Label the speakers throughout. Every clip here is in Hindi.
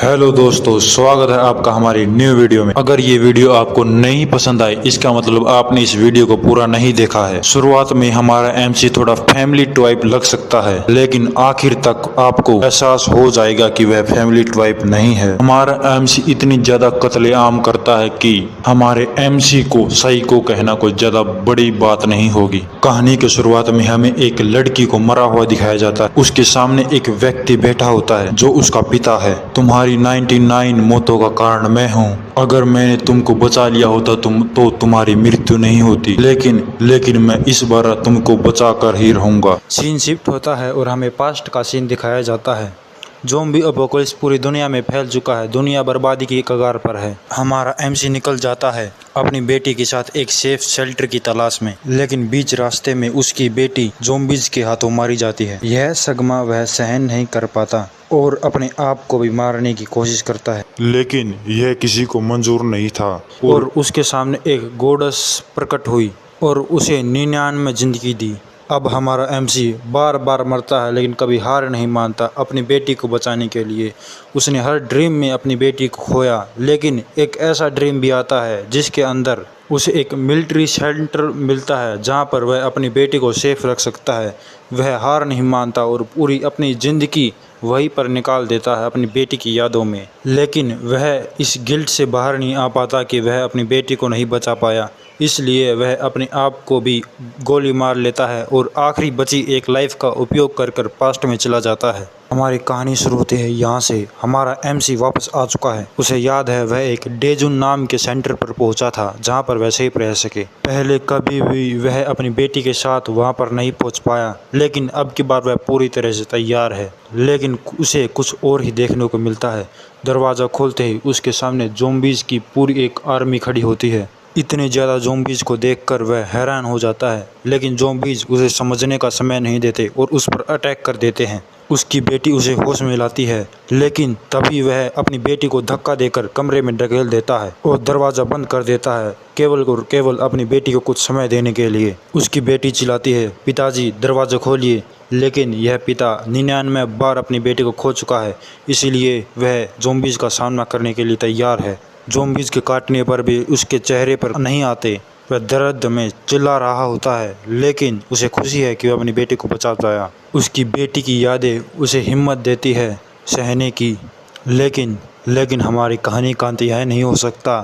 Speaker 1: हेलो दोस्तों, स्वागत है आपका हमारी न्यू वीडियो में। अगर ये वीडियो आपको नहीं पसंद आई, इसका मतलब आपने इस वीडियो को पूरा नहीं देखा है। शुरुआत में हमारा एमसी थोड़ा फैमिली टाइप लग सकता है, लेकिन आखिर तक आपको एहसास हो जाएगा कि वह फैमिली टाइप नहीं है। हमारा एमसी इतनी ज्यादा कत्लेआम करता है कि हमारे एमसी को सही को कहना कोई ज्यादा बड़ी बात नहीं होगी। कहानी की शुरुआत में हमें एक लड़की को मरा हुआ दिखाया जाता है। उसके सामने एक व्यक्ति बैठा होता है जो उसका पिता है। तुम्हारी 99 मौतों का कारण मैं हूँ। अगर मैंने तुमको बचा लिया होता तो तुम्हारी मृत्यु नहीं होती, लेकिन मैं इस बार तुमको बचा कर ही रहूंगा।
Speaker 2: सीन शिफ्ट होता है और हमें पास्ट का सीन दिखाया जाता है। ज़ॉम्बी अपोकलिप्स पूरी दुनिया में फैल चुका है। दुनिया बर्बादी की कगार पर है। हमारा एमसी निकल जाता है अपनी बेटी के साथ एक सेफ शेल्टर की तलाश में, लेकिन बीच रास्ते में उसकी बेटी ज़ॉम्बीज के हाथों मारी जाती है। यह सदमा वह सहन नहीं कर पाता और अपने आप को भी मारने की कोशिश करता है,
Speaker 1: लेकिन यह किसी को मंजूर नहीं था
Speaker 2: और उसके सामने एक गोडस प्रकट हुई और उसे 99 जिंदगी दी। अब हमारा एमसी बार बार मरता है, लेकिन कभी हार नहीं मानता अपनी बेटी को बचाने के लिए। उसने हर ड्रीम में अपनी बेटी को खोया, लेकिन एक ऐसा ड्रीम भी आता है जिसके अंदर उसे एक मिलिट्री सेंटर मिलता है जहां पर वह अपनी बेटी को सेफ रख सकता है। वह हार नहीं मानता और पूरी अपनी ज़िंदगी वहीं पर निकाल देता है अपनी बेटी की यादों में। लेकिन वह इस गिल्ट से बाहर नहीं आ पाता कि वह अपनी बेटी को नहीं बचा पाया, इसलिए वह अपने आप को भी गोली मार लेता है और आखिरी बची एक लाइफ का उपयोग कर पास्ट में चला जाता है। हमारी कहानी शुरू होती है यहाँ से। हमारा एमसी वापस आ चुका है। उसे याद है वह एक डेजुन नाम के सेंटर पर पहुंचा था जहाँ पर वह सेफ रह सके। पहले कभी भी वह अपनी बेटी के साथ वहाँ पर नहीं पहुँच पाया, लेकिन अब की बार वह पूरी तरह से तैयार है। लेकिन उसे कुछ और ही देखने को मिलता है। दरवाज़ा खोलते ही उसके सामने ज़ॉम्बीज़ की पूरी एक आर्मी खड़ी होती है। इतने ज़्यादा ज़ॉम्बीज़ को देखकर वह हैरान हो जाता है, लेकिन ज़ॉम्बीज़ उसे समझने का समय नहीं देते और उस पर अटैक कर देते हैं। उसकी बेटी उसे होश में लाती है, लेकिन तभी वह अपनी बेटी को धक्का देकर कमरे में धकेल देता है और दरवाज़ा बंद कर देता है, केवल अपनी बेटी को कुछ समय देने के लिए। उसकी बेटी चिल्लाती है, पिताजी दरवाज़ा खोलिए, लेकिन यह पिता 99 बार अपनी बेटी को खो चुका है, इसीलिए वह ज़ॉम्बीज़ का सामना करने के लिए तैयार है। ज़ॉम्बीज़ के काटने पर भी उसके चेहरे पर नहीं आते। वह दर्द में चिल्ला रहा होता है, लेकिन उसे खुशी है कि वह अपनी बेटी को बचा पाया। उसकी बेटी की यादें उसे हिम्मत देती है सहने की। लेकिन हमारी कहानी का अंत यह नहीं हो सकता।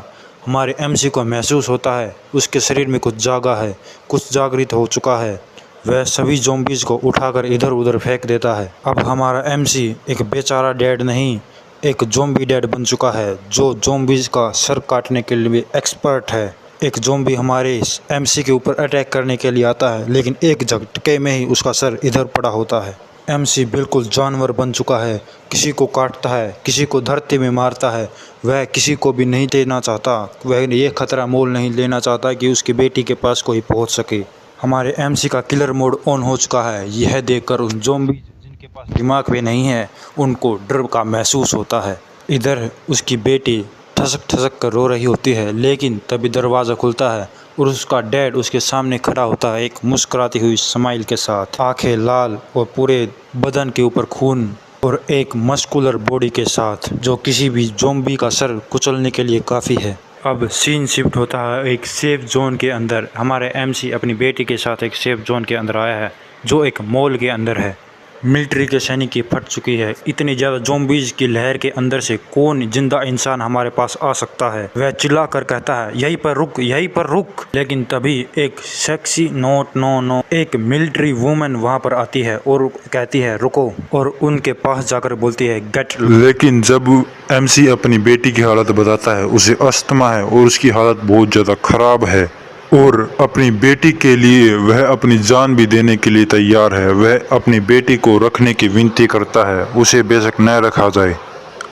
Speaker 2: हमारे एमसी को महसूस होता है उसके शरीर में कुछ जागा है, कुछ जागृत हो चुका है। वह सभी ज़ॉम्बीज़ को उठाकर इधर उधर फेंक देता है। अब हमारा एमसी एक बेचारा डैड नहीं, एक ज़ॉम्बी डैड बन चुका है जो ज़ॉम्बीज़ का सर काटने के लिए एक्सपर्ट है। एक ज़ॉम्बी हमारे एमसी के ऊपर अटैक करने के लिए आता है, लेकिन एक झटके में ही उसका सर इधर पड़ा होता है। एमसी बिल्कुल जानवर बन चुका है। किसी को काटता है, किसी को धरती में मारता है। वह किसी को भी नहीं देना चाहता। वह ये खतरा मोल नहीं लेना चाहता कि उसकी बेटी के पास कोई पहुंच सके। हमारे एमसी का किलर मोड ऑन हो चुका है। यह देखकर उन ज़ॉम्बी जिनके पास दिमाग भी नहीं है, उनको डर का महसूस होता है। इधर उसकी बेटी ठसक कर रो रही होती है, लेकिन तभी दरवाज़ा खुलता है और उसका डैड उसके सामने खड़ा होता है, एक मुस्कुराती हुई स्माइल के साथ, आंखें लाल और पूरे बदन के ऊपर खून और एक मस्कुलर बॉडी के साथ, जो किसी भी ज़ॉम्बी का सर कुचलने के लिए काफ़ी है। अब सीन शिफ्ट होता है एक सेफ जोन के अंदर। हमारे एमसी अपनी बेटी के साथ एक सेफ जोन के अंदर आया है, जो एक मॉल के अंदर है। मिलिट्री के सैनिक की फट चुकी है। इतनी ज़्यादा ज़ॉम्बीज़ की लहर के अंदर से कौन जिंदा इंसान हमारे पास आ सकता है। वह चिल्ला कर कहता है, यहीं पर रुक, यहीं पर रुक। लेकिन तभी एक सेक्सी नो एक मिलिट्री वुमन वहां पर आती है और कहती है रुको, और उनके पास जाकर बोलती है गेट।
Speaker 1: लेकिन जब एमसी अपनी बेटी की हालत बताता है, उसे अस्थमा है और उसकी हालत बहुत ज़्यादा खराब है, और अपनी बेटी के लिए वह अपनी जान भी देने के लिए तैयार है। वह अपनी बेटी को रखने की विनती करता है, उसे बेशक न रखा जाए।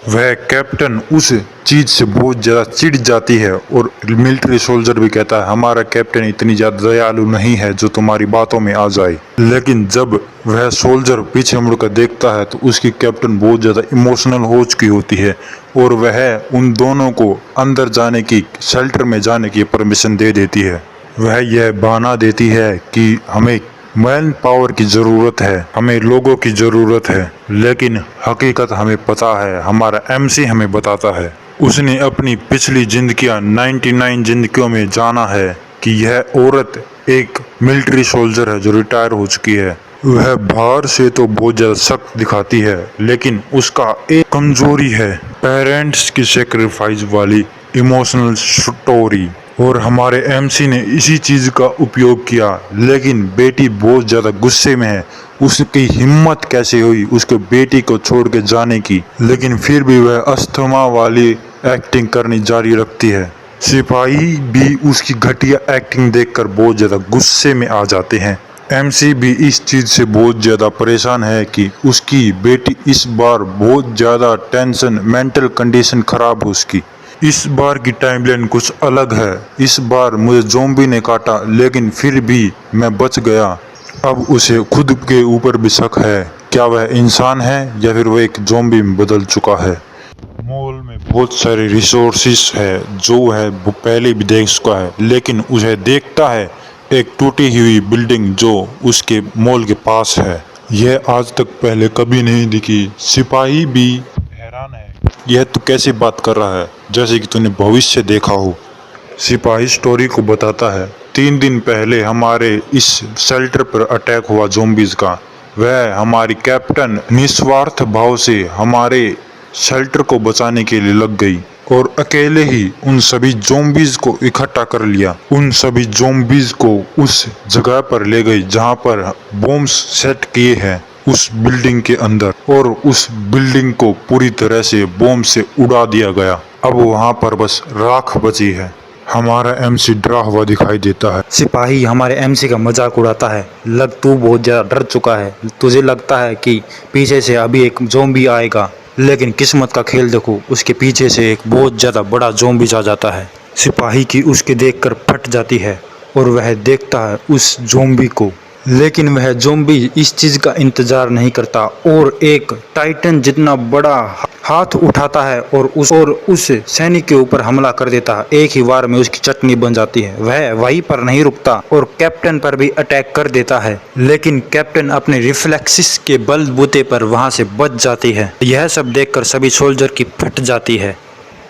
Speaker 1: वह कैप्टन उस चीज़ से बहुत ज़्यादा चिढ़ जाती है और मिलिट्री सोल्जर भी कहता है, हमारा कैप्टन इतनी ज़्यादा दयालु नहीं है जो तुम्हारी बातों में आ जाए। लेकिन जब वह सोल्जर पीछे मुड़कर देखता है तो उसकी कैप्टन बहुत ज़्यादा इमोशनल हो चुकी होती है और वह उन दोनों को अंदर जाने की, शेल्टर में जाने की परमिशन दे देती है। वह यह बहाना देती है कि हमें मैन पावर की ज़रूरत है, हमें लोगों की ज़रूरत है, लेकिन हकीकत हमें पता है, हमारा एमसी हमें बताता है। उसने अपनी पिछली जिंदगियां 99 जिंदगियों में जाना है कि यह औरत एक मिलिट्री सोल्जर है जो रिटायर हो चुकी है। वह बाहर से तो बहुत ज़्यादा सख्त दिखाती है, लेकिन उसका एक कमजोरी है, पेरेंट्स की सेक्रीफाइस वाली इमोशनल स्टोरी। और हमारे एमसी ने इसी चीज़ का उपयोग किया, लेकिन बेटी बहुत ज़्यादा गुस्से में है। उसकी हिम्मत कैसे हुई उसके बेटी को छोड़ के जाने की, लेकिन फिर भी वह अस्थमा वाली एक्टिंग करनी जारी रखती है। सिपाही भी उसकी घटिया एक्टिंग देखकर बहुत ज़्यादा गुस्से में आ जाते हैं। एमसी भी इस चीज़ से बहुत ज़्यादा परेशान है कि उसकी बेटी इस बार बहुत ज़्यादा टेंशन, मेंटल कंडीशन ख़राब हो उसकी। इस बार की टाइमलाइन कुछ अलग है। इस बार मुझे ज़ॉम्बी ने काटा, लेकिन फिर भी मैं बच गया। अब उसे खुद के ऊपर भी शक है, क्या वह इंसान है या फिर वह एक ज़ॉम्बी में बदल चुका है। मॉल में बहुत सारे रिसोर्सेस है जो वह पहले भी देख चुका है, लेकिन उसे देखता है एक टूटी हुई बिल्डिंग जो उसके मॉल के पास है। यह आज तक पहले कभी नहीं दिखी। सिपाही भी हैरान है, यह तू कैसी बात कर रहा है, जैसे कि तूने भविष्य देखा हो। सिपाही स्टोरी को बताता है, 3 दिन पहले हमारे इस शेल्टर पर अटैक हुआ ज़ॉम्बीज़ का। वह हमारी कैप्टन निस्वार्थ भाव से हमारे शेल्टर को बचाने के लिए लग गई और अकेले ही उन सभी ज़ॉम्बीज़ को इकट्ठा कर लिया। उन सभी ज़ॉम्बीज़ को उस जगह पर ले गई जहां पर बॉम्ब्स सेट किए हैं उस बिल्डिंग के अंदर, और उस बिल्डिंग को पूरी तरह से बॉम्ब से उड़ा दिया गया। अब वहां पर बस राख बची है। हमारा एमसी डरा हुआ दिखाई देता है।
Speaker 2: सिपाही हमारे एमसी का मजाक उड़ाता है। तू बहुत ज़्यादा डर चुका है, तुझे लगता है कि पीछे से अभी एक ज़ॉम्बी आएगा, लेकिन किस्मत का खेल देखो, उसके पीछे से एक बहुत ज़्यादा बड़ा ज़ॉम्बी आ जाता है। सिपाही की उसके देखकर फट जाती है और वह देखता है उस ज़ॉम्बी को, लेकिन वह ज़ॉम्बी इस चीज़ का इंतज़ार नहीं करता और एक टाइटन जितना बड़ा हाथ उठाता है और उस सैनिक के ऊपर हमला कर देता है। एक ही वार में उसकी चटनी बन जाती है। वह वहीं पर नहीं रुकता और कैप्टन पर भी अटैक कर देता है, लेकिन कैप्टन अपने रिफ्लेक्सिस के बलबूते पर वहां से बच जाती है। यह सब देखकर सभी सोल्जर की फट जाती है।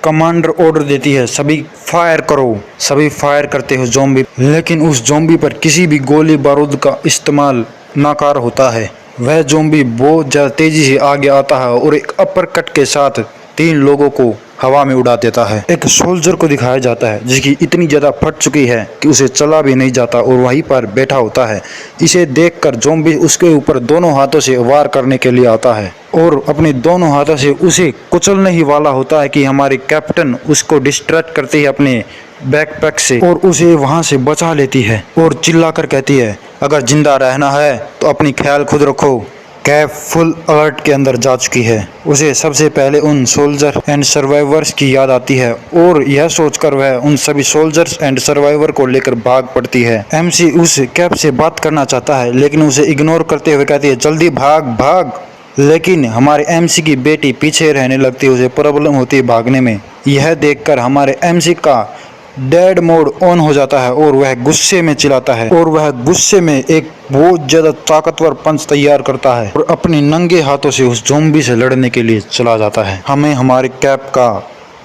Speaker 2: कमांडर ऑर्डर देती है, सभी फायर करो। सभी फायर करते हो ज़ॉम्बी, लेकिन उस ज़ॉम्बी पर किसी भी गोली बारूद का इस्तेमाल नाकार होता है। वह ज़ॉम्बी बहुत ज़्यादा तेज़ी से आगे आता है और एक अपर कट के साथ 3 लोगों को हवा में उड़ा देता है। एक सोल्जर को दिखाया जाता है जिसकी इतनी ज़्यादा फट चुकी है कि उसे चला भी नहीं जाता और वहीं पर बैठा होता है। इसे देखकर ज़ॉम्बी उसके ऊपर दोनों हाथों से वार करने के लिए आता है और अपने दोनों हाथों से उसे कुचलने ही वाला होता है कि हमारी कैप्टन उसको डिस्ट्रैक्ट करती है अपने बैकपैक से और उसे वहां से बचा लेती है और चिल्लाकर कहती है, अगर जिंदा रहना है तो अपनी ख्याल खुद रखो। कैप फुल अलर्ट के अंदर जा चुकी है। उसे सबसे पहले उन सोल्जर एंड सर्वाइवर्स की याद आती है और यह सोचकर वह उन सभी सोल्जर्स एंड सर्वाइवर को लेकर भाग पड़ती है। एमसी उस कैप से बात करना चाहता है, लेकिन उसे इग्नोर करते हुए कहती है, जल्दी भाग भाग। लेकिन हमारे एमसी की बेटी पीछे रहने लगती है, उसे प्रॉब्लम होती है भागने में। यह देखकर हमारे एमसी का डेड मोड ऑन हो जाता है और वह गुस्से में चिल्लाता है और वह गुस्से में एक बहुत ज़्यादा ताकतवर पंच तैयार करता है और अपने नंगे हाथों से उस ज़ॉम्बी से लड़ने के लिए चला जाता है। हमें हमारे कैप का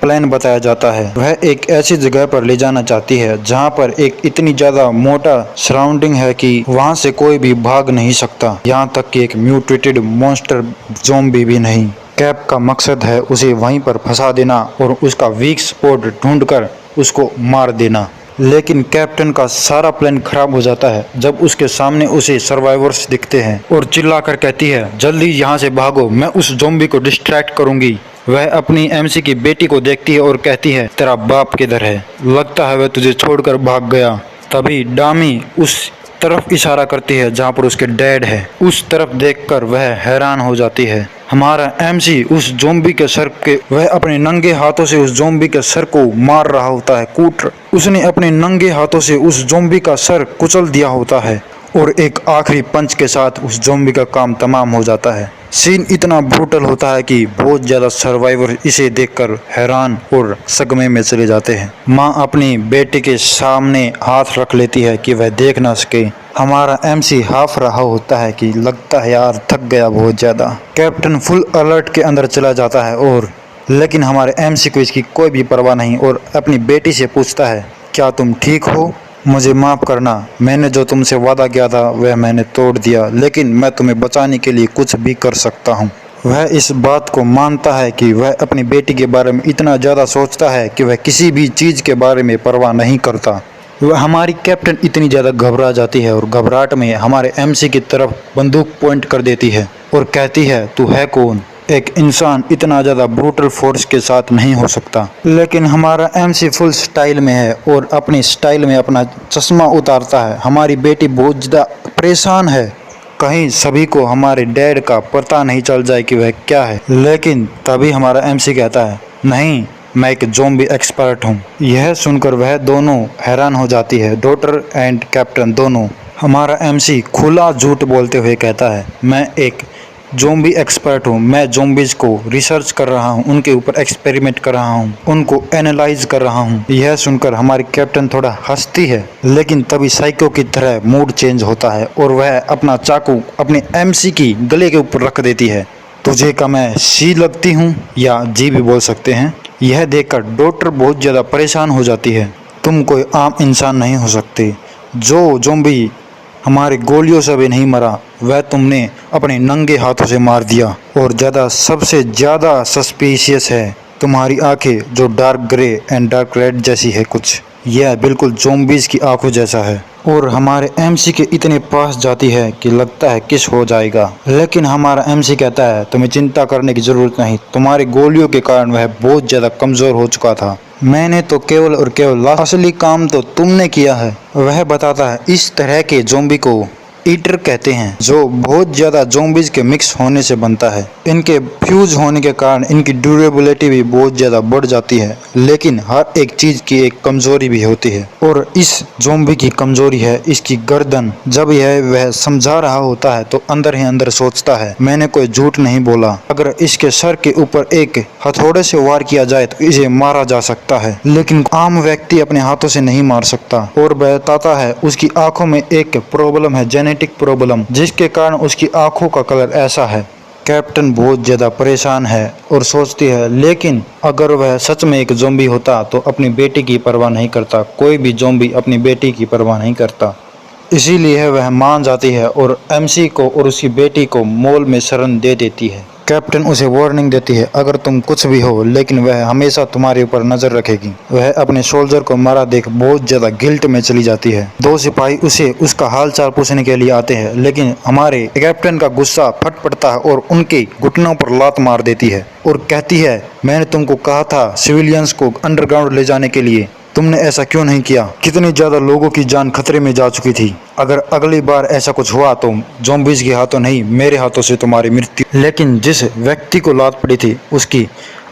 Speaker 2: प्लान बताया जाता है। वह एक ऐसी जगह पर ले जाना चाहती है जहां पर एक इतनी ज़्यादा मोटा सराउंडिंग है कि वहां से कोई भी भाग नहीं सकता, यहां तक कि एक म्यूटेटेड मॉन्स्टर ज़ॉम्बी भी नहीं। कैप का मकसद है उसे वहीं पर फंसा देना और उसका वीक स्पॉट ढूंढकर उसको मार देना, लेकिन कैप्टन का सारा प्लान खराब हो जाता है जब उसके सामने उसे सर्वाइवर्स दिखते हैं और चिल्लाकर कहती है, जल्दी यहाँ से भागो, मैं उस ज़ॉम्बी को डिस्ट्रैक्ट करूंगी। वह अपनी एमसी की बेटी को देखती है और कहती है, तेरा बाप किधर है? लगता है वह तुझे छोड़कर भाग गया। तभी डामी उस तरफ इशारा करती है जहाँ पर उसके डैड है। उस तरफ देखकर वह हैरान हो जाती है। हमारा एमसी उस ज़ॉम्बी के सर के वह अपने नंगे हाथों से उस ज़ॉम्बी के सर को मार रहा होता है, उसने अपने नंगे हाथों से उस ज़ॉम्बी का सर कुचल दिया होता है और एक आखिरी पंच के साथ उस ज़ॉम्बी का काम तमाम हो जाता है। सीन इतना ब्रूटल होता है कि बहुत ज़्यादा सर्वाइवर इसे देखकर हैरान और सदमे में चले जाते हैं। माँ अपनी बेटे के सामने हाथ रख लेती है कि वह देख ना सके। हमारा एमसी हाफ रहा होता है कि लगता है यार थक गया बहुत ज़्यादा। कैप्टन फुल अलर्ट के अंदर चला जाता है और लेकिन हमारे एमसी को इसकी कोई भी परवाह नहीं और अपनी बेटी से पूछता है, क्या तुम ठीक हो? मुझे माफ़ करना, मैंने जो तुमसे वादा किया था वह मैंने तोड़ दिया, लेकिन मैं तुम्हें बचाने के लिए कुछ भी कर सकता हूँ। वह इस बात को मानता है कि वह अपनी बेटी के बारे में इतना ज़्यादा सोचता है कि वह किसी भी चीज़ के बारे में परवाह नहीं करता। वह हमारी कैप्टन इतनी ज़्यादा घबरा जाती है और घबराहट में हमारे एमसी की तरफ बंदूक पॉइंट कर देती है और कहती है, तू है कौन? एक इंसान इतना ज़्यादा ब्रूटल फोर्स के साथ नहीं हो सकता। लेकिन हमारा एमसी फुल स्टाइल में है और अपनी स्टाइल में अपना चश्मा उतारता है। हमारी बेटी बहुत ज़्यादा परेशान है, कहीं सभी को हमारे डैड का पता नहीं चल जाए कि वह क्या है। लेकिन तभी हमारा एमसी कहता है, नहीं, मैं एक ज़ॉम्बी एक्सपर्ट हूँ। यह सुनकर वह दोनों हैरान हो जाती है, डॉक्टर एंड कैप्टन दोनों। हमारा एमसी खुला झूठ बोलते हुए कहता है, मैं एक ज़ॉम्बी एक्सपर्ट हूँ, मैं ज़ॉम्बीज़ को रिसर्च कर रहा हूँ, उनके ऊपर एक्सपेरिमेंट कर रहा हूँ, उनको एनालाइज कर रहा हूँ। यह सुनकर हमारी कैप्टन थोड़ा हंसती है, लेकिन तभी साइको की तरह मूड चेंज होता है और वह अपना चाकू अपने एमसी की गले के ऊपर रख देती है। तुझे का मैं सी लगती हूँ, या जी भी बोल सकते हैं। यह देखकर डॉक्टर बहुत ज़्यादा परेशान हो जाती है। तुम कोई आम इंसान नहीं हो सकते। जो ज़ॉम्बी हमारे गोलियों से भी नहीं मरा वह तुमने अपने नंगे हाथों से मार दिया। और सबसे ज़्यादा सस्पिशियस है तुम्हारी आंखें, जो dark grey and dark red जैसी है कुछ। यह बिल्कुल ज़ॉम्बीज़ की आंखों जैसा है। और हमारे एमसी के इतने पास जाती है कि लगता है किस हो जाएगा। लेकिन हमारा एमसी कहता है, तुम्हें चिंता करने की ज़रूरत नहीं, तुम्हारी गोलियों के कारण वह बहुत ज़्यादा कमज़ोर हो चुका था। मैंने तो केवल और केवल असली काम तो तुमने किया है। वह बताता है, इस तरह के ज़ॉम्बी को ईटर कहते हैं, जो बहुत ज़्यादा ज़ॉम्बीज़ के मिक्स होने से बनता है। इनके फ्यूज होने के कारण इनकी ड्यूरेबिलिटी भी बहुत ज़्यादा बढ़ जाती है, लेकिन हर एक चीज़ की एक कमज़ोरी भी होती है और इस ज़ॉम्बी की कमज़ोरी है इसकी गर्दन। जब वह समझा रहा होता है तो अंदर ही अंदर सोचता है, मैंने कोई झूठ नहीं बोला। अगर इसके सर के ऊपर एक हथौड़े से वार किया जाए तो इसे मारा जा सकता है, लेकिन आम व्यक्ति अपने हाथों से नहीं मार सकता। और बताता है उसकी आंखों में एक प्रॉब्लम है, जेनेटिक प्रॉब्लम, जिसके कारण उसकी आंखों का कलर ऐसा है। कैप्टन बहुत ज़्यादा परेशान है और सोचती है, लेकिन अगर वह सच में एक ज़ॉम्बी होता तो अपनी बेटी की परवाह नहीं करता। कोई भी ज़ॉम्बी अपनी बेटी की परवाह नहीं करता। इसीलिए वह मान जाती है और एमसी को और उसकी बेटी को मॉल में शरण दे देती है। कैप्टन उसे वार्निंग देती है, अगर तुम कुछ भी हो लेकिन वह हमेशा तुम्हारे ऊपर नजर रखेगी। वह अपने सोल्जर को मारा देख बहुत ज्यादा गिल्ट में चली जाती है। दो सिपाही उसे उसका हालचाल पूछने के लिए आते हैं, लेकिन हमारे कैप्टन का गुस्सा फट पड़ता है और उनके घुटनों पर लात मार देती है और कहती है, मैंने तुमको कहा था सिविलियंस को अंडरग्राउंड ले जाने के लिए, तुमने ऐसा क्यों नहीं किया? कितनी ज्यादा लोगों की जान खतरे में जा चुकी थी। अगर अगली बार ऐसा कुछ हुआ तो ज़ॉम्बीज़ के हाथों नहीं, मेरे हाथों से तुम्हारी मृत्यु। लेकिन जिस व्यक्ति को लात पड़ी थी उसकी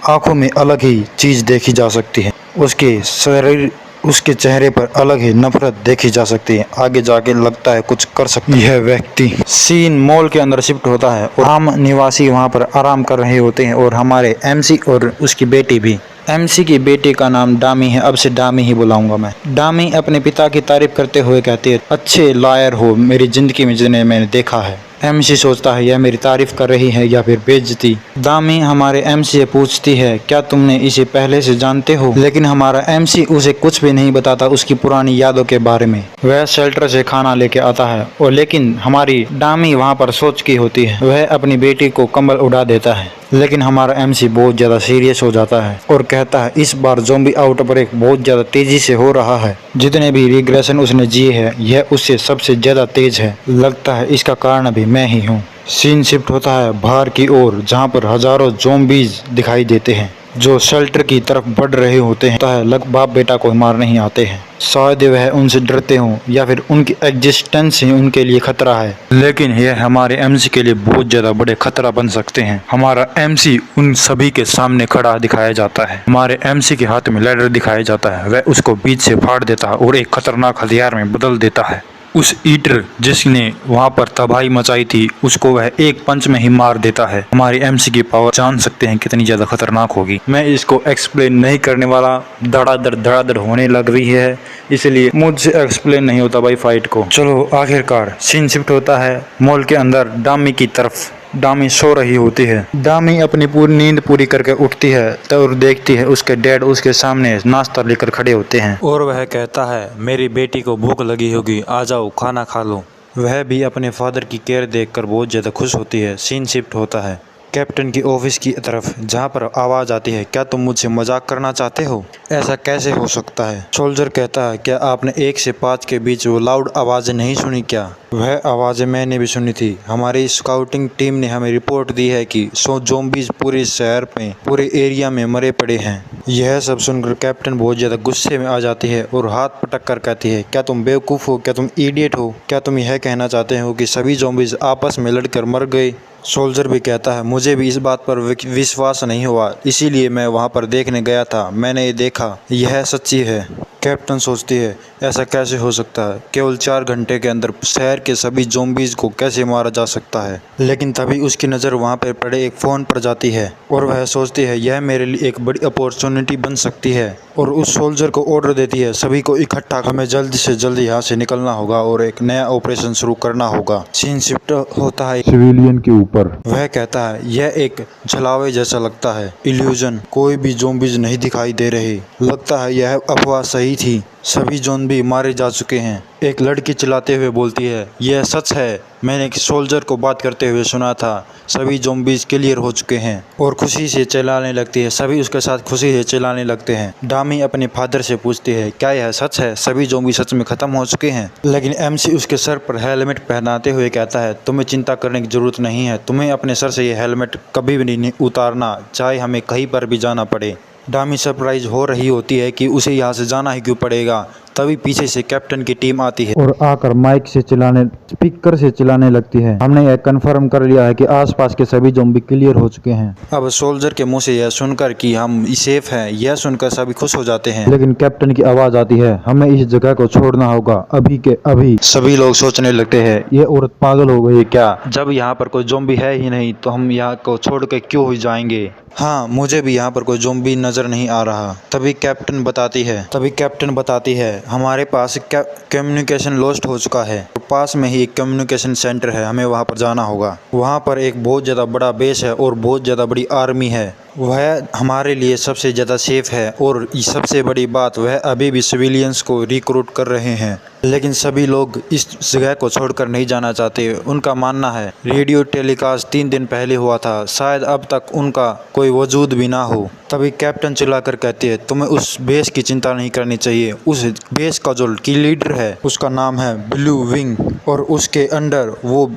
Speaker 2: आंखों में अलग ही चीज देखी जा सकती है, उसके चेहरे पर अलग ही नफरत देखी जा सकती है। आगे जाके लगता है कुछ कर सकती है। यह व्यक्ति सीन मॉल के अंदर शिफ्ट होता है और आम निवासी वहां पर आराम कर रहे होते हैं और हमारे एमसी और उसकी बेटी भी। एमसी की बेटी का नाम डामी है, अब से डामी ही बुलाऊंगा मैं। डामी अपने पिता की तारीफ करते हुए कहती है, अच्छे लायर हो मेरी जिंदगी में जिन्हें मैंने देखा है। एमसी सोचता है, यह मेरी तारीफ कर रही है या फिर बेइज्जती। दामी हमारे एमसी से पूछती है, क्या तुमने इसे पहले से जानते हो? लेकिन हमारा एमसी उसे कुछ भी नहीं बताता उसकी पुरानी यादों के बारे में। वह शेल्टर से खाना लेके आता है और लेकिन हमारी डामी वहाँ पर सोच की होती है। वह अपनी बेटी को कंबल उड़ा देता है, लेकिन हमारा एमसी बहुत ज़्यादा सीरियस हो जाता है और कहता है, इस बार ज़ॉम्बी आउटब्रेक बहुत ज़्यादा तेज़ी से हो रहा है। जितने भी रिग्रेशन उसने जिए हैं यह उससे सबसे ज़्यादा तेज है। लगता है इसका कारण भी मैं ही हूँ। सीन शिफ्ट होता है बाहर की ओर, जहाँ पर हजारों ज़ॉम्बीज दिखाई देते हैं जो शेल्टर की तरफ बढ़ रहे होते हैं। लग बाप बेटा को मारने ही आते हैं। शायद वह उनसे डरते हों या फिर उनकी एग्जिस्टेंस ही उनके लिए खतरा है, लेकिन यह हमारे एमसी के लिए बहुत ज्यादा बड़े खतरा बन सकते हैं। हमारा एमसी उन सभी के सामने खड़ा दिखाया जाता है। हमारे एमसी के हाथ में लैडर दिखाया जाता है। वह उसको बीच से फाड़ देता है और एक खतरनाक हथियार में बदल देता है। उस ईटर जिसने वहाँ पर तबाही मचाई थी उसको वह एक पंच में ही मार देता है। हमारी एमसी की पावर जान सकते हैं कितनी ज्यादा खतरनाक होगी। मैं इसको एक्सप्लेन नहीं करने वाला, धड़ाधड़ होने लग रही है, इसलिए मुझसे एक्सप्लेन नहीं होता भाई फाइट को। चलो आखिरकार सीन शिफ्ट होता है मॉल के अंदर डामी की तरफ। डामी सो रही होती है। डामी अपनी पूरी नींद पूरी करके उठती है तो और देखती है उसके डैड उसके सामने नाश्ता लेकर खड़े होते हैं और वह कहता है मेरी बेटी को भूख लगी होगी, आ जाओ खाना खा लो। वह भी अपने फादर की केयर देखकर बहुत ज़्यादा खुश होती है। सीन शिफ्ट होता है कैप्टन की ऑफिस की तरफ, जहाँ पर आवाज़ आती है क्या तुम मुझसे मजाक करना चाहते हो, ऐसा कैसे हो सकता है। सोल्जर कहता है क्या आपने 1 से 5 के बीच वो लाउड आवाज़ें नहीं सुनी क्या। वह आवाज़ें मैंने भी सुनी थी। हमारी स्काउटिंग टीम ने हमें रिपोर्ट दी है कि 100 ज़ॉम्बीज़ पूरे शहर में पूरे एरिया में मरे पड़े हैं। यह सब सुनकर कैप्टन बहुत ज़्यादा गुस्से में आ जाती है और हाथ पटक कर कहती है क्या तुम बेवकूफ़ हो, क्या तुम इडियट हो, क्या तुम यह कहना चाहते हो कि सभी ज़ॉम्बीज़ आपस में लड़कर मर गए। सोल्जर भी कहता है मुझे भी इस बात पर विश्वास नहीं हुआ, इसीलिए मैं वहां पर देखने गया था, मैंने ये देखा, यह सच्ची है। कैप्टन सोचती है ऐसा कैसे हो सकता है, केवल 4 घंटे के अंदर शहर के सभी ज़ॉम्बीज़ को कैसे मारा जा सकता है। लेकिन तभी उसकी नज़र वहां पर पड़े एक फ़ोन पर जाती है और वह सोचती है यह मेरे लिए एक बड़ी अपॉर्चुनिटी बन सकती है और उस सोल्जर को ऑर्डर देती है सभी को इकट्ठा, हमें जल्दी से जल्दी यहाँ से निकलना होगा और एक नया ऑपरेशन शुरू करना होगा। सीन शिफ्ट होता है
Speaker 1: सिविलियन के ऊपर।
Speaker 2: वह कहता है यह एक छलावे जैसा लगता है, इल्यूजन, कोई भी ज़ॉम्बीज़ नहीं दिखाई दे रहे, लगता है यह अफवाह सही थी, सभी ज़ॉम्बी मारे जा चुके हैं। एक लड़की चिल्लाते हुए बोलती है यह सच है, मैंने एक सोल्जर को बात करते हुए सुना था, सभी ज़ॉम्बीज़ क्लियर हो चुके हैं और खुशी से चिल्लाने लगती है, सभी उसके साथ खुशी से चिल्लाने लगते हैं। डामी अपने फादर से पूछती है क्या यह सच है, सभी ज़ॉम्बी सच में ख़त्म हो चुके हैं। लेकिन एमसी उसके सर पर हेलमेट पहनाते हुए कहता है तुम्हें चिंता करने की ज़रूरत नहीं है, तुम्हें अपने सर से यह हेलमेट कभी भी नहीं उतारना, चाहे हमें कहीं पर भी जाना पड़े। डामी सरप्राइज हो रही होती है कि उसे यहाँ से जाना ही क्यों पड़ेगा। तभी पीछे से कैप्टन की टीम आती है
Speaker 1: और आकर माइक से स्पीकर से चिल्लाने लगती है हमने यह कंफर्म कर लिया है कि आसपास के सभी ज़ॉम्बी क्लियर हो चुके हैं।
Speaker 2: अब सोल्जर के मुंह से यह सुनकर कि हम सेफ हैं, यह सुनकर सभी खुश हो जाते हैं।
Speaker 1: लेकिन कैप्टन की आवाज़ आती है हमें इस जगह को छोड़ना होगा अभी के अभी।
Speaker 2: सभी लोग सोचने लगते हैं
Speaker 1: ये औरत पागल हो गई क्या,
Speaker 2: जब यहाँ पर कोई ज़ॉम्बी है ही नहीं तो हम यहाँ को छोड़ के क्यों ही जाएंगे। हाँ मुझे भी यहाँ पर कोई ज़ॉम्बी नज़र नहीं आ रहा। तभी कैप्टन बताती है हमारे पास कम्युनिकेशन लॉस्ट हो चुका है, पास में ही एक कम्युनिकेशन सेंटर है, हमें वहाँ पर जाना होगा। वहाँ पर एक बहुत ज़्यादा बड़ा बेस है और बहुत ज़्यादा बड़ी आर्मी है, वह हमारे लिए सबसे ज़्यादा सेफ है और सबसे बड़ी बात वह अभी भी सिविलियंस को रिक्रूट कर रहे हैं। लेकिन सभी लोग इस जगह को छोड़कर नहीं जाना चाहते। उनका मानना है रेडियो टेलीकास्ट 3 दिन पहले हुआ था, शायद अब तक उनका कोई वजूद भी ना हो। तभी कैप्टन चिल्लाकर कहती है तुम्हें उस बेस की चिंता नहीं करनी चाहिए, उस बेस का जो की लीडर है उसका नाम है ब्लू विंग और उसके अंडर वो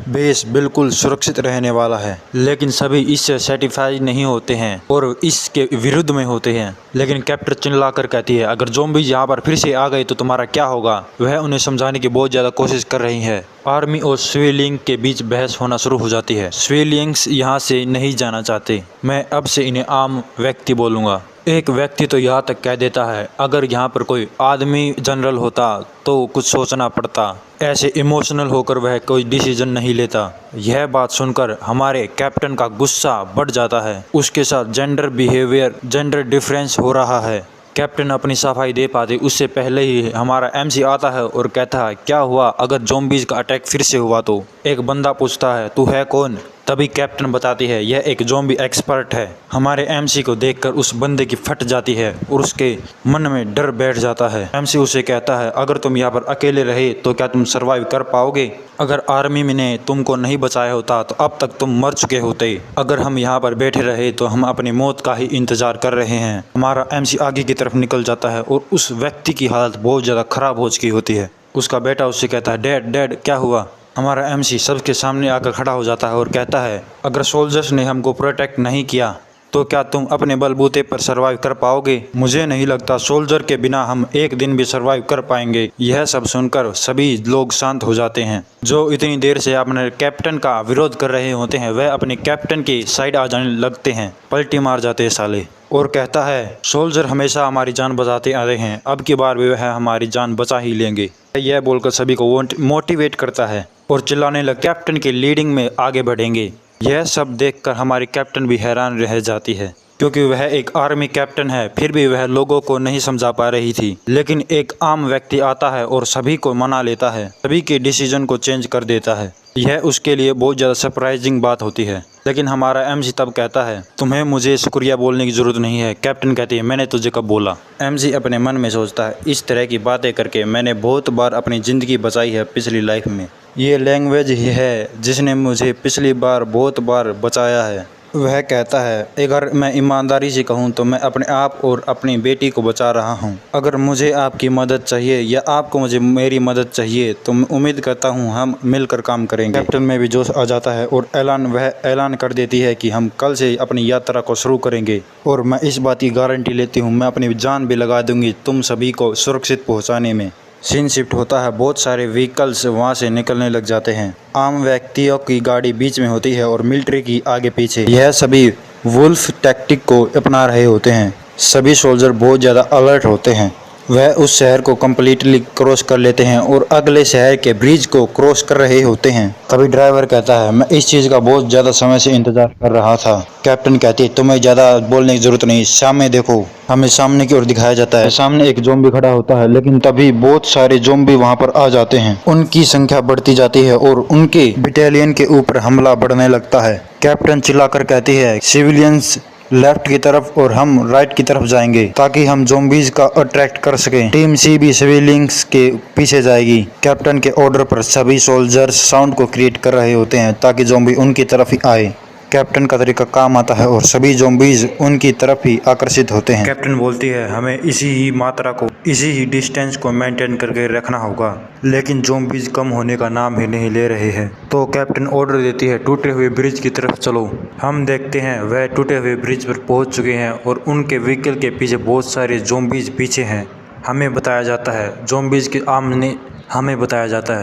Speaker 2: बेस बिल्कुल सुरक्षित रहने वाला है। लेकिन सभी इससे सेटिस्फाई नहीं होते हैं और इसके विरुद्ध में होते हैं। लेकिन कैप्टन चिल्लाकर कहती है अगर ज़ॉम्बीज़ यहाँ पर फिर से आ गए तो तुम्हारा क्या होगा। वह उन्हें समझाने की बहुत ज़्यादा कोशिश कर रही है। आर्मी और सिविलियन के बीच बहस होना शुरू हो जाती है। सिविलियंस यहाँ से नहीं जाना चाहते, मैं अब से इन्हें आम व्यक्ति बोलूँगा। एक व्यक्ति तो यहाँ तक कह देता है अगर यहाँ पर कोई आदमी जनरल होता तो कुछ सोचना पड़ता, ऐसे इमोशनल होकर वह कोई डिसीजन नहीं लेता। यह बात सुनकर हमारे कैप्टन का गुस्सा बढ़ जाता है, उसके साथ जेंडर डिफरेंस हो रहा है। कैप्टन अपनी सफाई दे पाती उससे पहले ही हमारा एमसी आता है और कहता है क्या हुआ अगर ज़ॉम्बीज़ का अटैक फिर से हुआ तो। एक बंदा पूछता है तू है कौन। तभी कैप्टन बताती है यह एक ज़ॉम्बी एक्सपर्ट है। हमारे एमसी को देखकर उस बंदे की फट जाती है और उसके मन में डर बैठ जाता है। एमसी उसे कहता है अगर तुम यहाँ पर अकेले रहे तो क्या तुम सरवाइव कर पाओगे। अगर आर्मी ने तुमको नहीं बचाया होता तो अब तक तुम मर चुके होते। अगर हम यहाँ पर बैठे रहे तो हम अपनी मौत का ही इंतजार कर रहे हैं। हमारा एमसी आगे की तरफ निकल जाता है और उस व्यक्ति की हालत बहुत ज़्यादा खराब हो चुकी होती है। उसका बेटा उससे कहता है डैड क्या हुआ। हमारा एमसी सबके सामने आकर खड़ा हो जाता है और कहता है अगर सोल्जर्स ने हमको प्रोटेक्ट नहीं किया तो क्या तुम अपने बलबूते पर सरवाइव कर पाओगे। मुझे नहीं लगता सोल्जर के बिना हम एक दिन भी सरवाइव कर पाएंगे। यह सब सुनकर सभी लोग शांत हो जाते हैं। जो इतनी देर से अपने कैप्टन का विरोध कर रहे होते हैं वह अपने कैप्टन की साइड आ जाने लगते हैं, पलटी मार जाते हैं साले। और कहता है सोल्जर हमेशा हमारी जान बचाते आ रहे हैं, अब की बार भी वह हमारी जान बचा ही लेंगे। यह बोलकर सभी को मोटिवेट करता है और चिल्लाने लग कैप्टन के लीडिंग में आगे बढ़ेंगे। यह सब देखकर हमारी कैप्टन भी हैरान रह जाती है, क्योंकि वह एक आर्मी कैप्टन है, फिर भी वह लोगों को नहीं समझा पा रही थी। लेकिन एक आम व्यक्ति आता है और सभी को मना लेता है, सभी के डिसीजन को चेंज कर देता है। यह उसके लिए बहुत ज़्यादा सरप्राइजिंग बात होती है। लेकिन हमारा एमसी तब कहता है, तुम्हें मुझे शुक्रिया बोलने की ज़रूरत नहीं है। कैप्टन कहती है, मैंने तुझे कब बोला। एमसी अपने मन में सोचता है, इस तरह की बातें करके मैंने बहुत बार अपनी ज़िंदगी बचाई है पिछली लाइफ में। ये लैंग्वेज ही है जिसने मुझे पिछली बार बहुत बार बचाया है। वह कहता है, अगर मैं ईमानदारी से कहूँ तो मैं अपने आप और अपनी बेटी को बचा रहा हूँ। अगर मुझे आपकी मदद चाहिए या आपको मुझे मेरी मदद चाहिए तो मैं उम्मीद करता हूँ हम मिलकर काम करेंगे। कैप्टन में भी जोश आ जाता है और वह ऐलान कर देती है कि हम कल से अपनी यात्रा को शुरू करेंगे और मैं इस बात की गारंटी लेती हूँ, मैं अपनी जान भी लगा दूंगी तुम सभी को सुरक्षित पहुँचाने में। सीन शिफ्ट होता है, बहुत सारे व्हीकल्स वहाँ से निकलने लग जाते हैं। आम व्यक्तियों की गाड़ी बीच में होती है और मिलिट्री की आगे पीछे। यह सभी वुल्फ टैक्टिक को अपना रहे होते हैं। सभी सोल्जर बहुत ज़्यादा अलर्ट होते हैं। वह उस शहर को कम्प्लीटली क्रॉस कर लेते हैं और अगले शहर के ब्रिज को क्रॉस कर रहे होते हैं। तभी ड्राइवर कहता है, मैं इस चीज़ का बहुत ज़्यादा समय से इंतजार कर रहा था। कैप्टन कहती है, तुम्हें ज़्यादा बोलने की ज़रूरत नहीं, सामने देखो। हमें सामने की ओर दिखाया जाता है, सामने एक ज़ॉम्बी खड़ा होता है, लेकिन तभी बहुत सारे ज़ॉम्बी वहां पर आ जाते हैं। उनकी संख्या बढ़ती जाती है और उनके बटालियन के ऊपर हमला बढ़ने लगता है। कैप्टन चिल्लाकर कहती है, सिविलियंस लेफ्ट की तरफ और हम राइट की तरफ जाएंगे ताकि हम ज़ॉम्बीज का अट्रैक्ट कर सकें। टीम सी भी सिविलियंस के पीछे जाएगी। कैप्टन के ऑर्डर पर सभी सोल्जर्स साउंड को क्रिएट कर रहे होते हैं ताकि ज़ॉम्बी उनकी तरफ ही आए। कैप्टन का तरीका काम आता है और सभी ज़ॉम्बीज उनकी तरफ ही आकर्षित होते हैं। कैप्टन बोलती है, हमें इसी ही मात्रा को, इसी ही डिस्टेंस को मेंटेन करके रखना होगा, लेकिन ज़ॉम्बीज कम होने का नाम ही नहीं ले रहे हैं। तो कैप्टन ऑर्डर देती है, टूटे हुए ब्रिज की तरफ चलो। हम देखते हैं वह टूटे हुए ब्रिज पर पहुंच चुके हैं और उनके व्हीकल के पीछे बहुत सारे ज़ॉम्बीज पीछे हैं। हमें बताया जाता है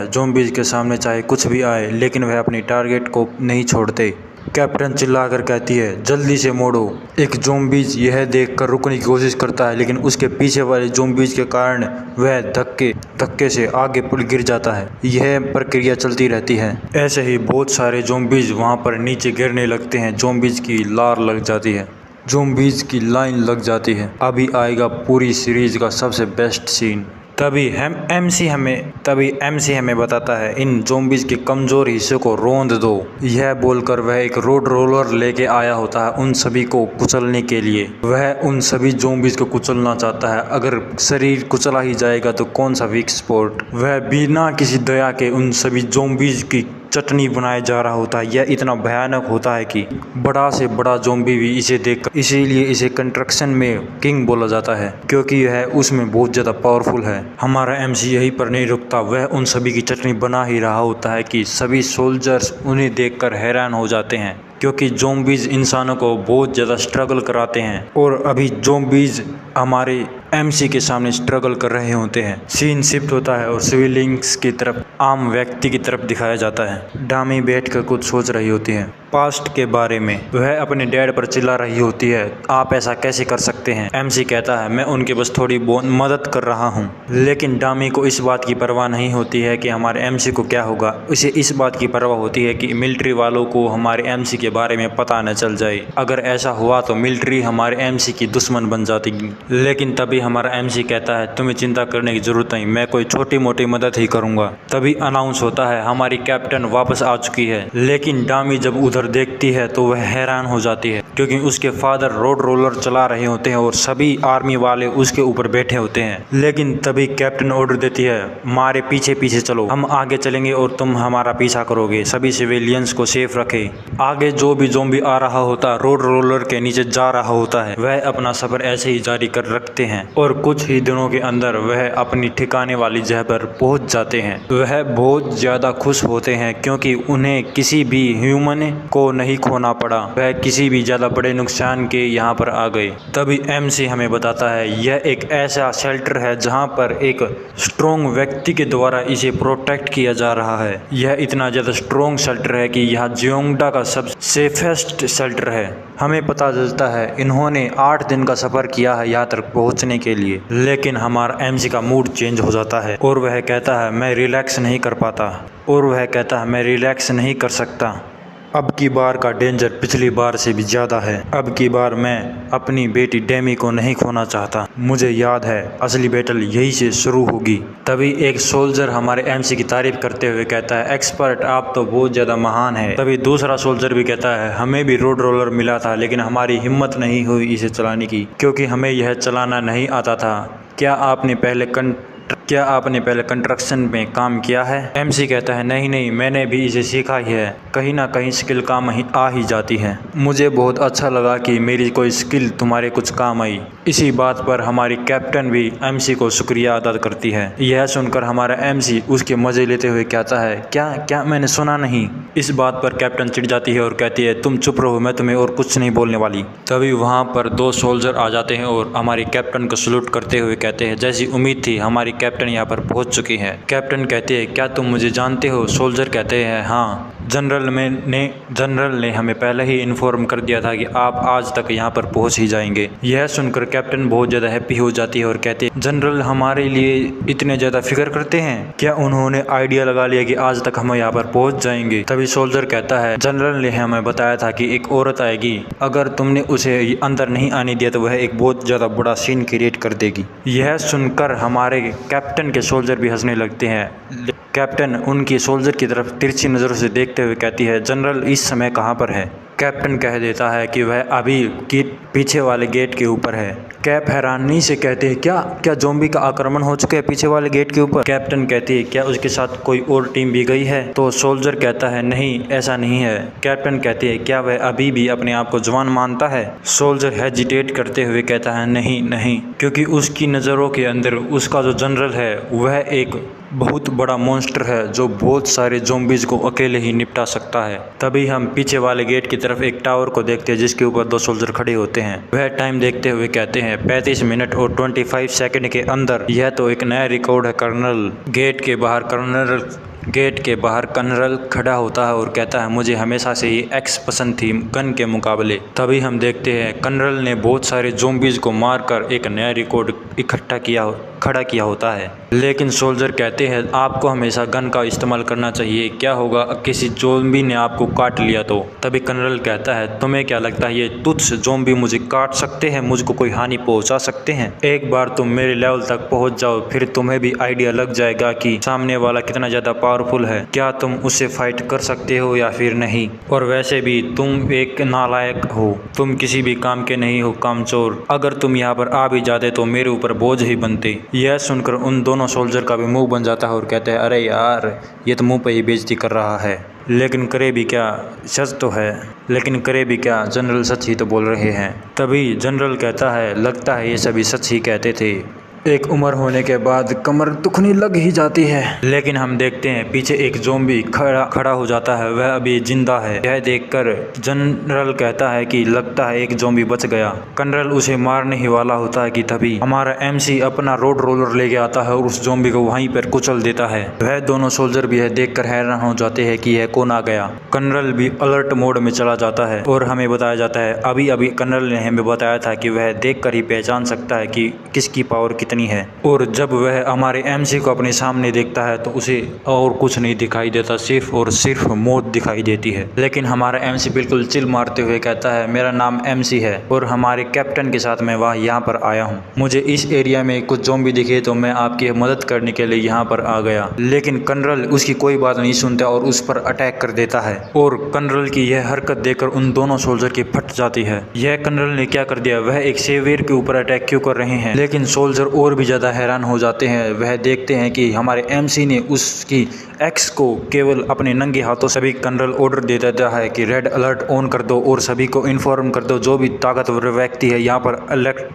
Speaker 2: ज़ॉम्बीज के सामने चाहे कुछ भी आए, लेकिन वह अपनी टारगेट को नहीं छोड़ते। कैप्टन चिल्लाकर कहती है, जल्दी से मोड़ो। एक ज़ॉम्बीज यह देखकर रुकने की कोशिश करता है, लेकिन उसके पीछे वाले ज़ॉम्बीज के कारण वह धक्के से आगे गिर जाता है। यह प्रक्रिया चलती रहती है। ऐसे ही बहुत सारे ज़ॉम्बीज वहां पर नीचे गिरने लगते हैं। ज़ॉम्बीज की लार लग जाती है, ज़ॉम्बीज की लाइन लग जाती है। अभी आएगा पूरी सीरीज का सबसे बेस्ट सीन। तभी एमसी हमें बताता है, इन ज़ॉम्बीज के कमज़ोर हिस्से को रौंद दो। यह बोलकर वह एक रोड रोलर लेके आया होता है उन सभी को कुचलने के लिए। वह उन सभी ज़ॉम्बीज को कुचलना चाहता है। अगर शरीर कुचला ही जाएगा तो कौन सा वीक स्पॉट। वह बिना किसी दया के उन सभी ज़ॉम्बीज की चटनी बनाया जा रहा होता है। यह इतना भयानक होता है कि बड़ा से बड़ा ज़ॉम्बी भी इसे देखकर, इसीलिए इसे कंस्ट्रक्शन में किंग बोला जाता है, क्योंकि यह उसमें बहुत ज़्यादा पावरफुल है। हमारा एमसी यहीं पर नहीं रुकता, वह उन सभी की चटनी बना ही रहा होता है कि सभी सोल्जर्स उन्हें देखकर हैरान हो जाते हैं, क्योंकि ज़ॉम्बीज इंसानों को बहुत ज़्यादा स्ट्रगल कराते हैं और अभी ज़ॉम्बीज हमारे एमसी के सामने स्ट्रगल कर रहे होते हैं। सीन शिफ्ट होता है और सिविलियंस की तरफ, आम व्यक्ति की तरफ दिखाया जाता है। डामी बैठकर कुछ सोच रही होती है पास्ट के बारे में। वह अपने डैड पर चिल्ला रही होती है, आप ऐसा कैसे कर सकते हैं। एमसी कहता है, मैं उनके बस थोड़ी बहुत मदद कर रहा हूँ। लेकिन डामी को इस बात की परवाह नहीं होती है कि हमारे एमसी को क्या होगा। उसे इस बात की परवाह होती है कि मिलिट्री वालों को हमारे एमसी के बारे में पता न चल जाए। अगर ऐसा हुआ तो मिलिट्री हमारे एमसी की दुश्मन बन जाती। लेकिन तभी हमारा एमसी कहता है, तुम्हें चिंता करने की जरूरत नहीं, मैं कोई छोटी मोटी मदद ही करूंगा। तभी अनाउंस होता है, हमारी कैप्टन वापस आ चुकी है। लेकिन डामी जब उधर देखती है तो वह हैरान हो जाती है, क्योंकि उसके फादर रोड रोलर चला रहे होते हैं और सभी आर्मी वाले उसके ऊपर बैठे होते हैं। लेकिन तभी कैप्टन ऑर्डर देती है, हमारे पीछे पीछे चलो, हम आगे चलेंगे और तुम हमारा पीछा करोगे। सभी सिविलियंस को सेफ रखे। आगे जो भी ज़ॉम्बी आ रहा होता, रोड रोलर के नीचे जा रहा होता है, वह अपना सफर ऐसे ही जारी कर रखते हैं और कुछ ही दिनों के अंदर वह अपनी ठिकाने वाली जगह पर पहुंच जाते हैं। वह बहुत ज़्यादा खुश होते हैं, क्योंकि उन्हें किसी भी ह्यूमन को नहीं खोना पड़ा, वह किसी भी ज़्यादा बड़े नुकसान के यहाँ पर आ गए। तभी एमसी हमें बताता है यह एक ऐसा शेल्टर है जहाँ पर एक स्ट्रोंग व्यक्ति के द्वारा इसे प्रोटेक्ट किया जा रहा है। यह इतना ज़्यादा स्ट्रोंग शेल्टर है कि यह जियोंगडा का सबसे सेफेस्ट शेल्टर है। हमें पता चलता है इन्होंने 8 दिन का सफ़र किया है यहाँ तक पहुँचने के लिए। लेकिन हमारा एमसी का मूड चेंज हो जाता है और वह कहता है मैं रिलैक्स नहीं कर पाता, और वह कहता है मैं रिलैक्स नहीं कर सकता। अब की बार का डेंजर पिछली बार से भी ज़्यादा है। अब की बार मैं अपनी बेटी डेमी को नहीं खोना चाहता। मुझे याद है असली बैटल यही से शुरू होगी। तभी एक सोल्जर हमारे एमसी की तारीफ करते हुए कहता है एक्सपर्ट आप तो बहुत ज़्यादा महान है। तभी दूसरा सोल्जर भी कहता है हमें भी रोड रोलर मिला था लेकिन हमारी हिम्मत नहीं हुई इसे चलाने की, क्योंकि हमें यह चलाना नहीं आता था। क्या आपने पहले कंस्ट्रक्शन में काम किया है? एमसी कहता है नहीं, मैंने भी इसे सीखा ही है। कहीं ना कहीं स्किल काम आ ही जाती है। मुझे बहुत अच्छा लगा कि मेरी कोई स्किल तुम्हारे कुछ काम आई। इसी बात पर हमारी कैप्टन भी एमसी को शुक्रिया अदा करती है। यह सुनकर हमारा एमसी उसके मजे लेते हुए कहता है क्या मैंने सुना नहीं? इस बात पर कैप्टन चिढ़ जाती है और कहती है तुम चुप रहो, मैं तुम्हें और कुछ नहीं बोलने वाली। तभी वहाँ पर 2 सोल्जर आ जाते हैं और हमारी कैप्टन को सलूट करते हुए कहते हैं जैसी उम्मीद थी हमारी कैप्टन यहाँ पर पहुँच चुकी है। कैप्टन कहते हैं क्या तुम मुझे जानते हो? सोल्जर कहते हैं हाँ, जनरल ने हमें पहले ही इन्फॉर्म कर दिया था कि आप आज तक यहाँ पर पहुँच ही जाएंगे। यह सुनकर कैप्टन बहुत ज़्यादा हैप्पी हो जाती है और कहते हैं जनरल हमारे लिए इतने ज़्यादा फिक्र करते हैं, क्या उन्होंने आइडिया लगा लिया कि आज तक हम यहाँ पर पहुँच जाएंगे? तभी सोल्जर कहता है जनरल ने हमें बताया था कि एक औरत आएगी, अगर तुमने उसे अंदर नहीं आने दिया तो वह एक बहुत ज़्यादा बड़ा सीन क्रिएट कर देगी। यह सुनकर हमारे कैप्टन के सोल्जर भी हंसने लगते हैं। कैप्टन उनकी सोल्जर की तरफ तिरछी नज़रों से देखते हुए कहती है जनरल इस समय कहाँ पर है? कैप्टन कह देता है कि वह अभी पीछे वाले गेट के ऊपर है। कैप हैरानी से कहते हैं क्या ज़ॉम्बी का आक्रमण हो चुका है पीछे वाले गेट के ऊपर? कैप्टन कहती है क्या उसके साथ कोई और टीम भी गई है? तो सोल्जर कहता है नहीं ऐसा नहीं है। कैप्टन कहती है क्या वह अभी भी अपने आप को जवान मानता है? सोल्जर हेजिटेट करते हुए कहता है नहीं, क्योंकि उसकी नज़रों के अंदर उसका जो जनरल है वह एक बहुत बड़ा मॉन्स्टर है जो बहुत सारे ज़ॉम्बीज़ को अकेले ही निपटा सकता है। तभी हम पीछे वाले गेट की तरफ एक टावर को देखते हैं जिसके ऊपर 2 सोल्जर खड़े होते हैं। वह टाइम देखते हुए कहते हैं 35 मिनट और 25 सेकंड के अंदर। यह तो एक नया रिकॉर्ड है कर्नल। गेट के बाहर कर्नल खड़ा होता है और कहता है मुझे हमेशा से ही एक्स पसंद थी गन के मुकाबले। तभी हम देखते हैं कर्नल ने बहुत सारे ज़ॉम्बीज़ को मारकर एक नया रिकॉर्ड खड़ा किया होता है। लेकिन सोल्जर कहते हैं आपको हमेशा गन का इस्तेमाल करना चाहिए, क्या होगा किसी ज़ॉम्बी ने आपको काट लिया तो? तभी कर्नल कहता है तुम्हें क्या लगता है ये तुच्छ ज़ॉम्बी मुझे काट सकते हैं, मुझको कोई हानि पहुंचा सकते हैं? एक बार तुम मेरे लेवल तक पहुंच जाओ फिर तुम्हें भी आइडिया लग जाएगा कि सामने वाला कितना ज़्यादा पावरफुल है, क्या तुम उससे फाइट कर सकते हो या फिर नहीं। और वैसे भी तुम एक नालायक हो, तुम किसी भी काम के नहीं हो, कामचोर। अगर तुम यहाँ पर आ भी जाते तो मेरे ऊपर बोझ ही बनते। यह सुनकर उन दोनों सोल्जर का भी मुंह बन जाता है और कहते हैं अरे यार ये तो मुंह पे ही बेइज्जती कर रहा है। लेकिन करे भी क्या, सच तो है, लेकिन करे भी क्या, जनरल सच ही तो बोल रहे हैं। तभी जनरल कहता है लगता है ये सभी सच ही कहते थे, एक उम्र होने के बाद कमर दुखने लग ही जाती है। लेकिन हम देखते हैं पीछे एक ज़ॉम्बी खड़ा हो जाता है, वह अभी जिंदा है। यह देखकर जनरल कहता है कि लगता है एक ज़ॉम्बी बच गया। कर्नल उसे मारने ही वाला होता है कि तभी हमारा एमसी अपना रोड रोलर लेके आता है और उस ज़ॉम्बी को वहीं पर कुचल देता है। वह दोनों सोल्जर भी यह देखकर हैरान हो जाते हैं कि यह कौन आ गया। कर्नल भी अलर्ट मोड में चला जाता है और हमें बताया जाता है अभी कर्नल ने हमें बताया था कि वह देखकर ही पहचान सकता है कि किसकी पावर कितनी है। और जब वह हमारे एमसी को अपने सामने देखता है तो उसे और कुछ नहीं दिखाई देता, सिर्फ और सिर्फ मौत दिखाई देती है। लेकिन हमारा एमसी बिल्कुल चिल मारते हुए कहता है मेरा नाम एमसी है और हमारे कैप्टन के साथ मैं यहाँ पर आया हूँ। मुझे इस एरिया में कुछ ज़ॉम्बी दिखे तो मैं आपकी मदद करने के लिए यहाँ पर आ गया। लेकिन कर्नल उसकी कोई बात नहीं सुनता और उस पर अटैक कर देता है। और कर्नल की यह हरकत देखकर उन दोनों सोल्जर की फट जाती है। यह कर्नल ने क्या कर दिया, वह एक सेवियर के ऊपर अटैक क्यों कर रहे हैं? लेकिन सोल्जर और भी ज़्यादा हैरान हो जाते हैं। वह देखते हैं कि हमारे एमसी ने उसकी एक्स को केवल अपने नंगे हाथों सभी कर्नल ऑर्डर दे देता है कि रेड अलर्ट ऑन कर दो और सभी को इन्फॉर्म कर दो, जो भी ताकतवर व्यक्ति है यहाँ पर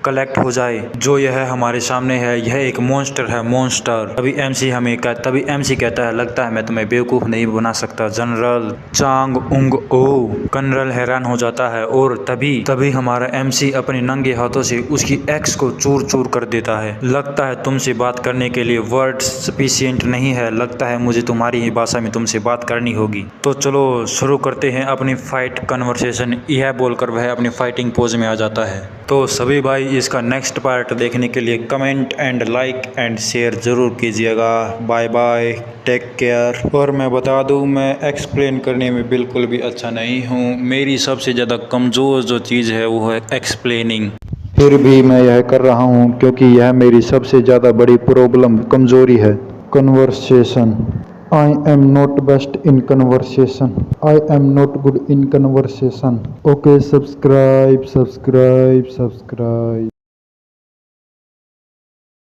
Speaker 2: कलेक्ट हो जाए। जो यह हमारे सामने है यह एक मॉन्स्टर है, मॉन्स्टर। तभी एमसी कहता है लगता है मैं तुम्हें बेवकूफ़ नहीं बना सकता जनरल चांग उंग ओ। कर्नल हैरान हो जाता है और तभी हमारा एमसी अपने नंगे हाथों से उसकी एक्स को चूर चूर कर देता है। लगता है तुमसे बात करने के लिए वर्ड सफिशिएंट नहीं है, लगता है मुझे तुम्हारी ही भाषा में तुमसे बात करनी होगी। तो चलो शुरू करते हैं अपनी फाइट कन्वर्सेशन। यह बोलकर वह अपनी फाइटिंग पोज में आ जाता है। तो सभी भाई इसका नेक्स्ट पार्ट देखने के लिए comment and like and share ज़रूर कीजिएगा। Bye bye, take care. और मैं बता दूं मैं एक्सप्लेन करने में बिल्कुल भी अच्छा नहीं हूं। मेरी सबसे ज़्यादा कमज़ोर जो चीज़ है वो है एक्सप्लेनिंग।
Speaker 1: फिर भी मैं यह कर रहा हूँ क्योंकि यह मेरी सबसे ज़्यादा बड़ी प्रॉब्लम कमज़ोरी है। Conversation. I am not best in conversation. I am not good in conversation. Okay, subscribe.